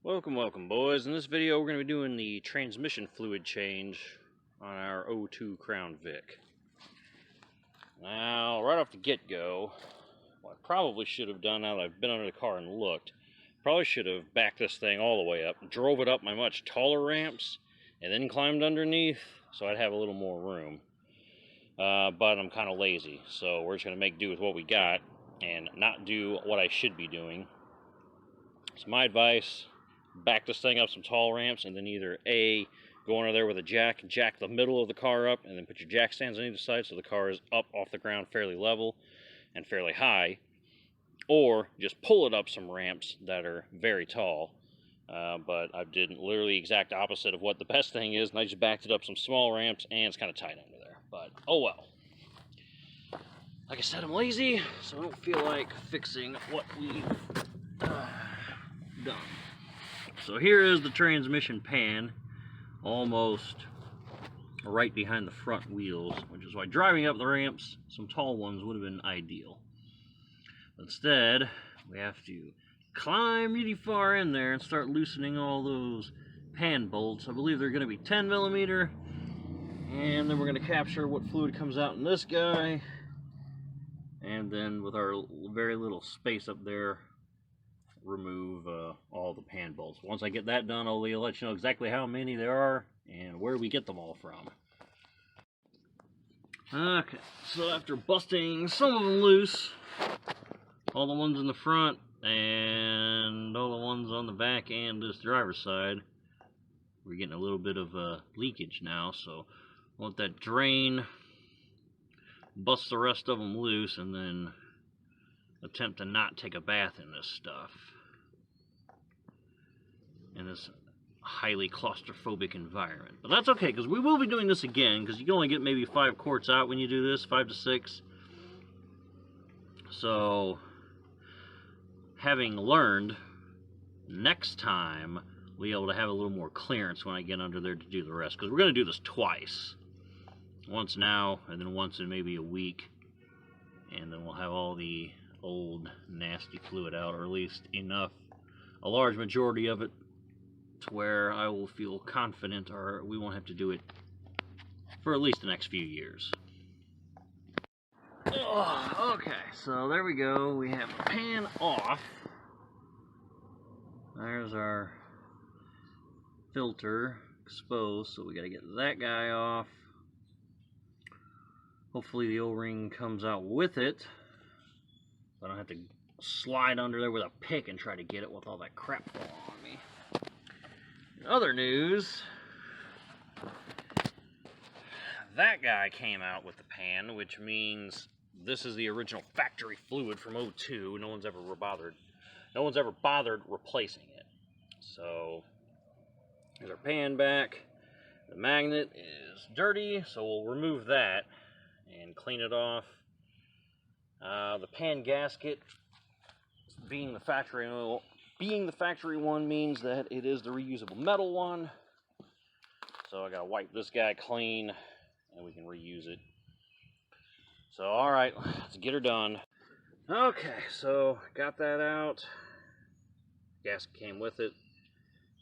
Welcome boys. In this video we're going to be doing the transmission fluid change on our 02 Crown Vic. Now, right off the get-go, what I probably should have done now that I've been under the car and looked, probably should have backed this thing all the way up, drove it up my much taller ramps, and then climbed underneath so I'd have a little more room. But I'm kind of lazy, so we're just going to make do with what we got and not do what I should be doing. So my advice: back this thing up some tall ramps, and then either A, go under there with a jack the middle of the car up, and then put your jack stands on either side so the car is up off the ground fairly level and fairly high, or just pull it up some ramps that are very tall. But I did literally exact opposite of what the best thing is, and I just backed it up some small ramps, and it's kind of tight under there. But oh well. Like I said, I'm lazy, so I don't feel like fixing what we've done. So here is the transmission pan, almost right behind the front wheels, which is why driving up the ramps, some tall ones would have been ideal. Instead, we have to climb really far in there and start loosening all those pan bolts. I believe they're going to be 10 millimeter, and then we're going to capture what fluid comes out in this guy, and then with our very little space up there, remove all the pan bolts. Once I get that done, I'll let you know exactly how many there are and where we get them all from. Okay, so after busting some of them loose, all the ones in the front and all the ones on the back and this driver's side, we're getting a little bit of leakage now, so I want that drain, bust the rest of them loose, and then attempt to not take a bath in this stuff, in this highly claustrophobic environment. But that's okay, because we will be doing this again, because you can only get maybe 5 quarts out when you do this, 5 to 6. So, having learned, next time we'll be able to have a little more clearance when I get under there to do the rest, because we're going to do this twice. Once now, and then once in maybe a week, and then we'll have all the old nasty fluid out, or at least enough, a large majority of it, to where I will feel confident, or we won't have to do it for at least the next few years. Oh, okay, so there we go. We have the pan off. There's our filter exposed, so we got to get that guy off. Hopefully the O-ring comes out with it, so I don't have to slide under there with a pick and try to get it with all that crap falling on me. In other news, that guy came out with the pan, which means this is the original factory fluid from 02. No one's ever bothered replacing it. So there's our pan back. The magnet is dirty, so we'll remove that and clean it off. The pan gasket, being the factory one, means that it is the reusable metal one. So I gotta wipe this guy clean and we can reuse it. So alright, let's get her done. Okay, so got that out. Gasket came with it.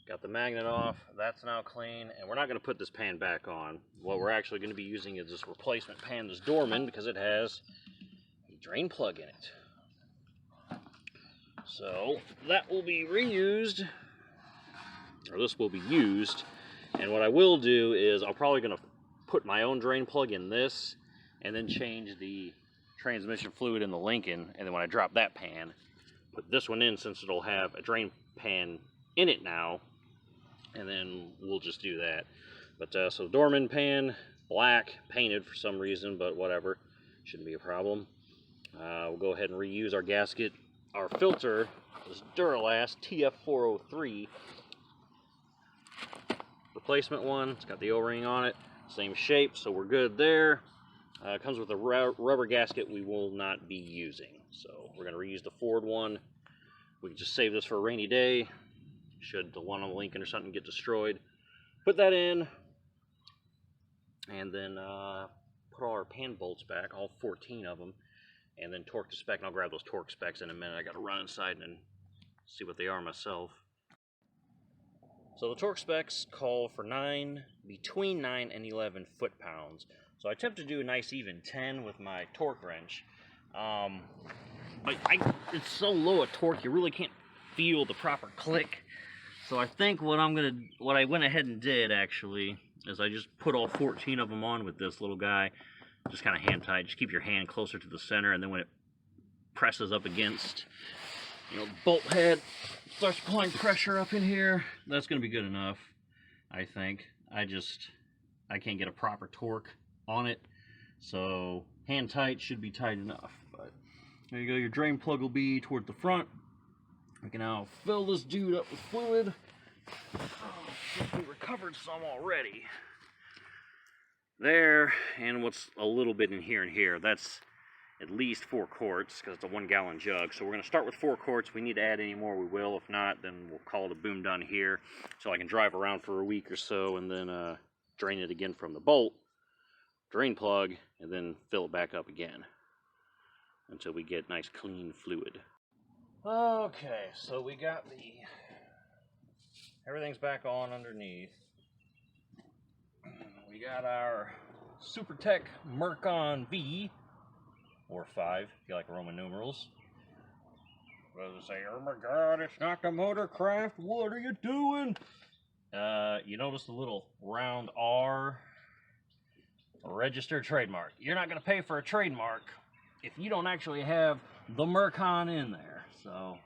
Got the magnet off. That's now clean, and we're not going to put this pan back on. What we're actually going to be using is this replacement pan, this Dorman, because it has a drain plug in it. So that will be reused, or this will be used, and what I will do is I'm probably going to put my own drain plug in this, and then change the transmission fluid in the Lincoln, and then when I drop that pan, put this one in, since it'll have a drain pan in it now, and then we'll just do that. But so Dorman pan, black, painted for some reason, but whatever, shouldn't be a problem. We'll go ahead and reuse our gasket. Our filter is Duralast TF403 replacement one. It's got the O-ring on it, same shape, so we're good there. It comes with a rubber gasket we will not be using, so we're going to reuse the Ford one. We can just save this for a rainy day, should the one on the Lincoln or something get destroyed. Put that in, and then put all our pan bolts back, all 14 of them, and then torque the spec, and I'll grab those torque specs in a minute. I got to run inside and see what they are myself. So the torque specs call for between 9 and 11 foot-pounds. So I attempt to do a nice even 10 with my torque wrench. But it's so low a torque, you really can't feel the proper click. So I think what I went ahead and did actually is I just put all 14 of them on with this little guy, just kind of hand tight. Just keep your hand closer to the center, and then when it presses up against, the bolt head, starts applying pressure up in here, that's going to be good enough, I think. I can't get a proper torque on it, so hand tight should be tight enough. But there you go, your drain plug will be toward the front. We can now fill this dude up with fluid. We recovered some already. There, and what's a little bit in here and here, that's at least 4 quarts, because it's a 1-gallon jug. So we're going to start with 4 quarts. If we need to add any more, we will. If not, then we'll call it a boom done here, so I can drive around for a week or so and then drain it again from the bolt, drain plug, and then fill it back up again until we get nice clean fluid. Okay, so we got everything's back on underneath. We got our SuperTech Mercon V, or 5, if you like Roman numerals. What does it say? Oh my God, it's not the Motorcraft, what are you doing? You notice the little round R? Registered trademark. You're not going to pay for a trademark if you don't actually have the Mercon in there. So,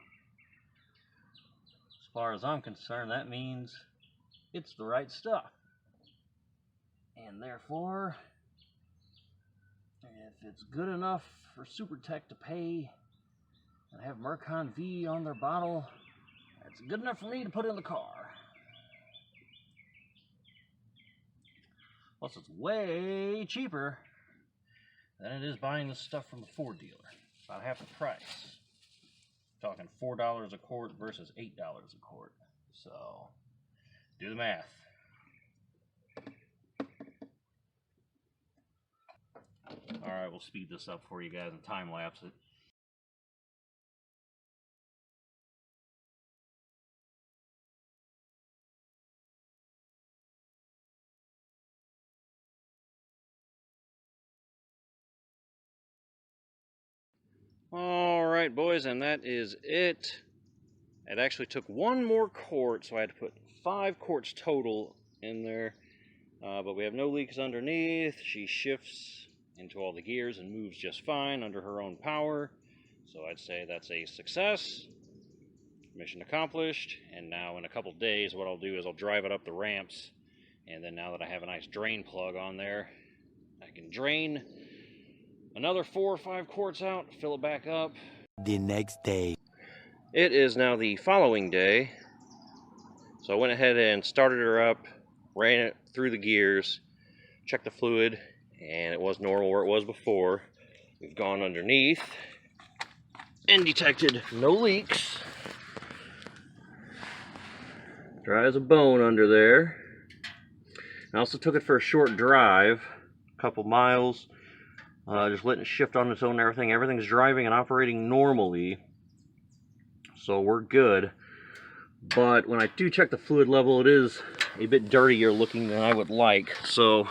as far as I'm concerned, that means it's the right stuff. And therefore, if it's good enough for SuperTech to pay and have Mercon V on their bottle, that's good enough for me to put in the car. Plus, it's way cheaper than it is buying this stuff from the Ford dealer. About half the price. Talking $4 a quart versus $8 a quart. So, do the math. Alright, we'll speed this up for you guys and time lapse it. Alright, boys, and that is it. It actually took 1 more quart, so I had to put 5 quarts total in there. But we have no leaks underneath. She shifts into all the gears and moves just fine under her own power. So I'd say that's a success. Mission accomplished. And now in a couple days, what I'll do is I'll drive it up the ramps. And then now that I have a nice drain plug on there, I can drain another 4 or 5 quarts out, fill it back up. The next day. It is now the following day. So I went ahead and started her up, ran it through the gears, checked the fluid, and it was normal where it was before. We've gone underneath and detected no leaks. Dry as a bone under there. I also took it for a short drive, a couple miles, just letting it shift on its own and everything. Everything's driving and operating normally, so we're good. But when I do check the fluid level, it is a bit dirtier looking than I would like. So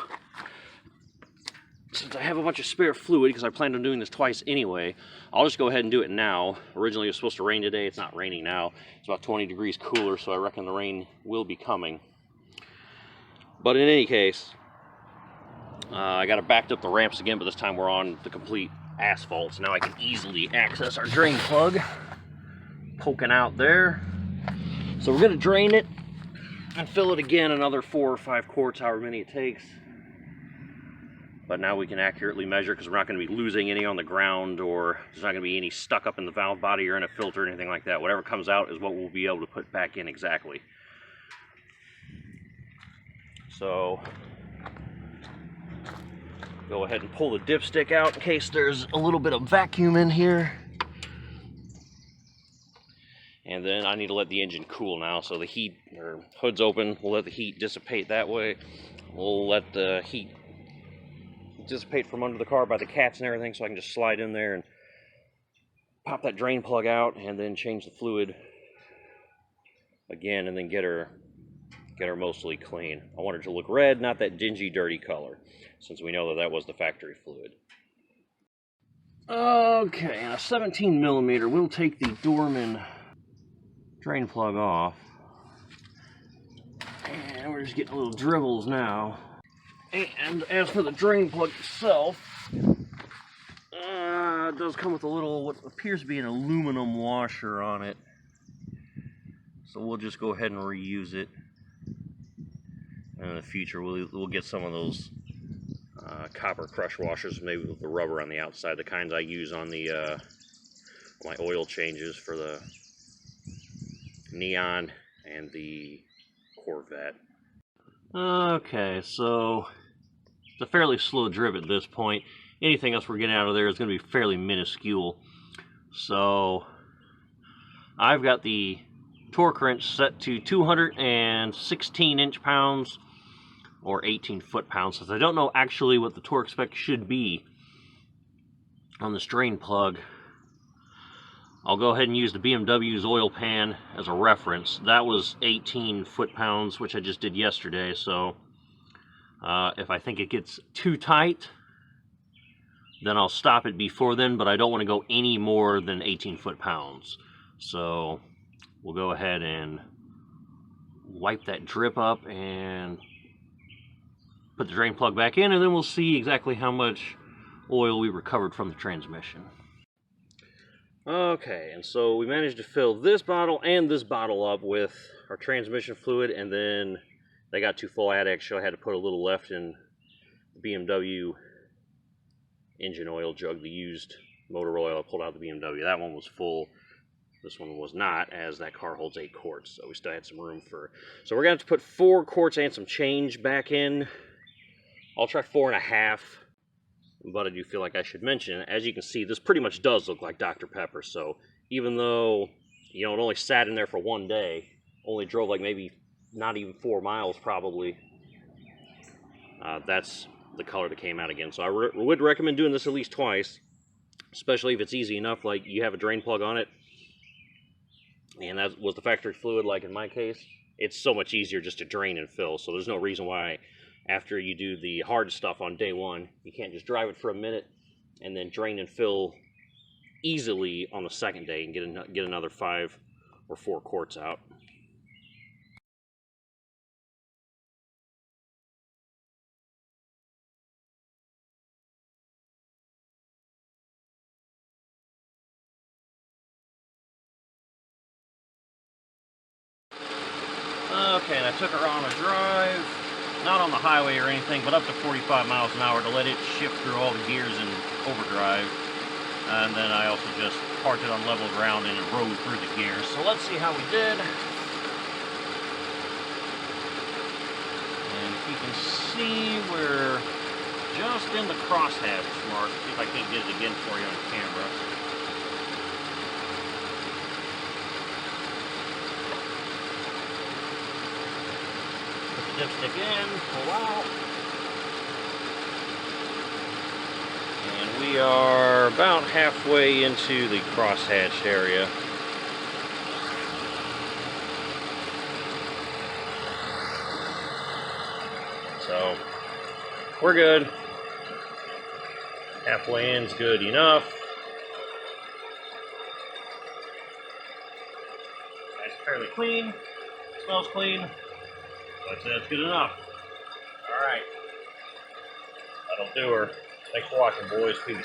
since I have a bunch of spare fluid, because I planned on doing this twice anyway, I'll just go ahead and do it now. Originally it was supposed to rain today. It's not raining now. It's about 20 degrees cooler, so I reckon the rain will be coming. But in any case, I got it backed up the ramps again, but this time we're on the complete asphalt, so now I can easily access our drain plug poking out there. So we're going to drain it and fill it again, another 4 or 5 quarts, however many it takes. But now we can accurately measure, because we're not going to be losing any on the ground, or there's not going to be any stuck up in the valve body or in a filter or anything like that. Whatever comes out is what we'll be able to put back in exactly. So go ahead and pull the dipstick out in case there's a little bit of vacuum in here. And then I need to let the engine cool now, so the heat, or hood's open, we'll let the heat dissipate that way. We'll let the heat dissipate from under the car by the cats and everything, so I can just slide in there and pop that drain plug out and then change the fluid again, and then get her get her mostly clean. I want her to look red, not that dingy, dirty color, since we know that that was the factory fluid. Okay, and a 17 millimeter, we'll take the Dorman drain plug off. And we're just getting little dribbles now. And as for the drain plug itself, it does come with a little, what appears to be an aluminum washer on it. So we'll just go ahead and reuse it. And in the future, we'll get some of those copper crush washers, maybe with the rubber on the outside, the kinds I use on the my oil changes for the Neon and the Corvette. Okay, so it's a fairly slow drip at this point. Anything else we're getting out of there is going to be fairly minuscule. So I've got the torque wrench set to 216 inch-pounds or 18 foot-pounds, since I don't know actually what the torque spec should be on this drain plug. I'll go ahead and use the BMW's oil pan as a reference. That was 18 foot-pounds, which I just did yesterday, so if I think it gets too tight, then I'll stop it before then, but I don't want to go any more than 18 foot-pounds. So we'll go ahead and wipe that drip up and put the drain plug back in, and then we'll see exactly how much oil we recovered from the transmission. Okay, and so we managed to fill this bottle and this bottle up with our transmission fluid, and then they got too full. I had to put a little left in the BMW engine oil jug, the used motor oil. I pulled out the BMW. That one was full. This one was not, as that car holds 8 quarts, so we still had some room for... So we're going to have to put 4 quarts and some change back in. I'll try 4.5. But I do feel like I should mention, as you can see, this pretty much does look like Dr. Pepper. So even though, you know, it only sat in there for one day, only drove like maybe not even 4 miles probably, that's the color that came out again. So I would recommend doing this at least twice, especially if it's easy enough, like you have a drain plug on it, and that was the factory fluid, like in my case. It's so much easier just to drain and fill, so there's no reason why after you do the hard stuff on day one, you can't just drive it for a minute and then drain and fill easily on the second day and get another 5 or 4 quarts out. Okay, and I took her on a drive, not on the highway or anything, but up to 45 miles an hour to let it shift through all the gears in overdrive. And then I also just parked it on level ground and it rode through the gears. So let's see how we did. And if you can see, we're just in the crosshatch mark. See if I can't get it again for you on camera. Dipstick in, pull out, and we are about halfway into the crosshatch area. So we're good. Halfway in's good enough. That's fairly clean. Smells clean. That's good enough. Alright. That'll do her. Thanks for watching, boys. Peace.